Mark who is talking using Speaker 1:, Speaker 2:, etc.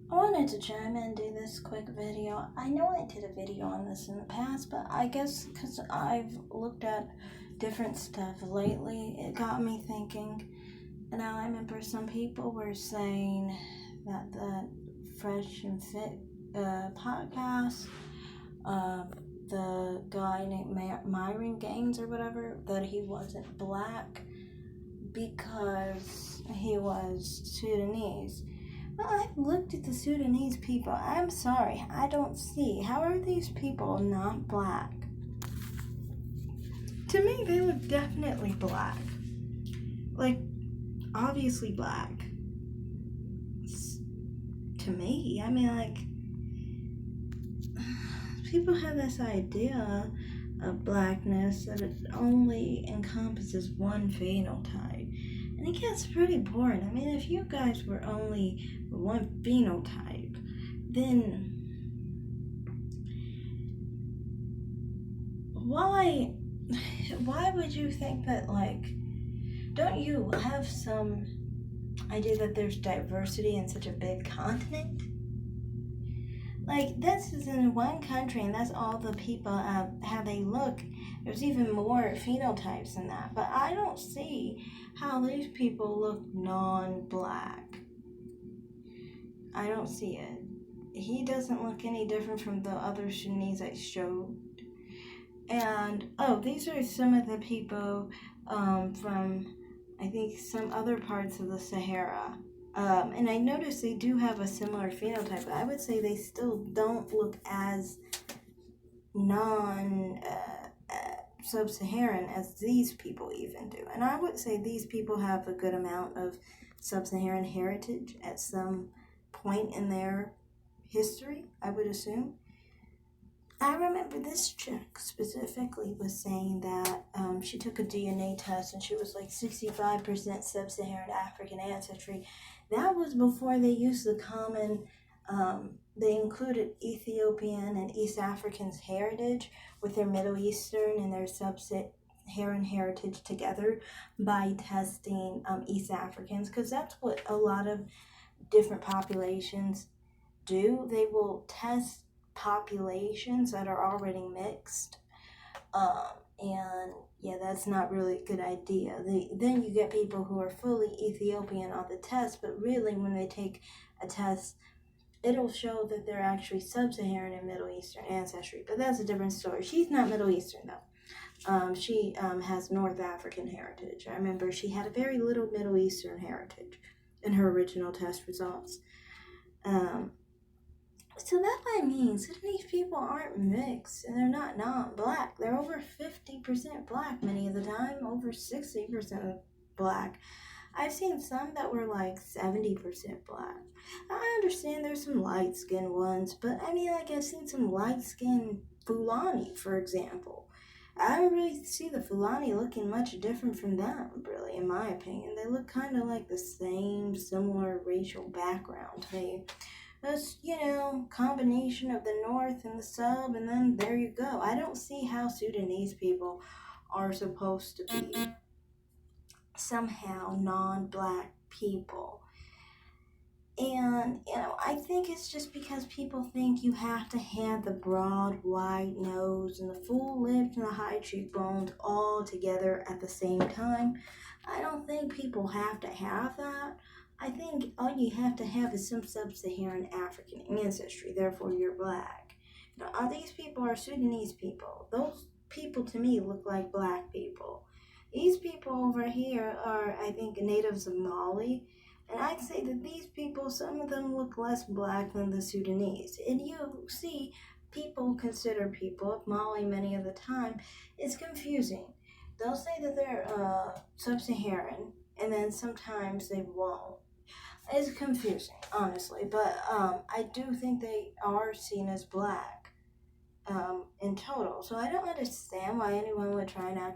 Speaker 1: I wanted to chime in and do this quick video. I know I did a video on this in the past, but I guess because I've looked at different stuff lately, it got me thinking. And now I remember some people were saying that the Fresh and Fit podcast, the guy named Myron Gaines or whatever, that he wasn't black because he was Sudanese. Well, I've looked at the Sudanese people. I'm sorry, I don't see. How are these people not black? To me, they look definitely black. Like, obviously black. To me, I mean, like, people have this idea of blackness that it only encompasses one phenotype. And it gets pretty boring. I mean, if you guys were only one phenotype, then why would you think that, like, don't you have some idea that there's diversity in such a big continent? Like, this is in one country, and that's all the people, how they look. There's even more phenotypes than that. But I don't see how these people look non-black. I don't see it. He doesn't look any different from the other Sudanese I showed. And, these are some of the people from, I think, some other parts of the Sahara. And I noticed they do have a similar phenotype, but I would say they still don't look as non-sub-Saharan as these people even do. And I would say these people have a good amount of sub-Saharan heritage at some point in their history, I would assume. I remember this chick specifically was saying that she took a DNA test and she was like 65% sub-Saharan African ancestry. That was before they used the common, they included Ethiopian and East African's heritage with their Middle Eastern and their sub-Saharan heritage together by testing East Africans, because that's what a lot of different populations do. They will test populations that are already mixed, and yeah, that's not really a good idea. Then you get people who are fully Ethiopian on the test, but really when they take a test, it'll show that they're actually sub-Saharan and Middle Eastern ancestry, but that's a different story. She's not Middle Eastern though. She has North African heritage. I remember she had a very little Middle Eastern heritage in her original test results. So that might mean Sudanese people aren't mixed and they're not non-black. They're over 50% black many of the time, over 60% black. I've seen some that were like 70% black. I understand there's some light-skinned ones, but I mean, like, I've seen some light-skinned Fulani, for example. I don't really see the Fulani looking much different from them, really, in my opinion. They look kind of like the same, similar racial background to me. That's, combination of the North and the Sub, and then there you go. I don't see how Sudanese people are supposed to be somehow non-black people. And, I think it's just because people think you have to have the broad, wide nose and the full lips and the high cheekbones all together at the same time. I don't think people have to have that. I think all you have to have is some sub-Saharan African ancestry, therefore you're black. These people are Sudanese people. Those people to me look like black people. These people over here are, I think, natives of Mali. And I'd say that these people, some of them look less black than the Sudanese. And you see, people consider people of Mali many of the time. It's confusing. They'll say that they're sub-Saharan, and then sometimes they won't. It's confusing, honestly, but I do think they are seen as black in total. So I don't understand why anyone would try and act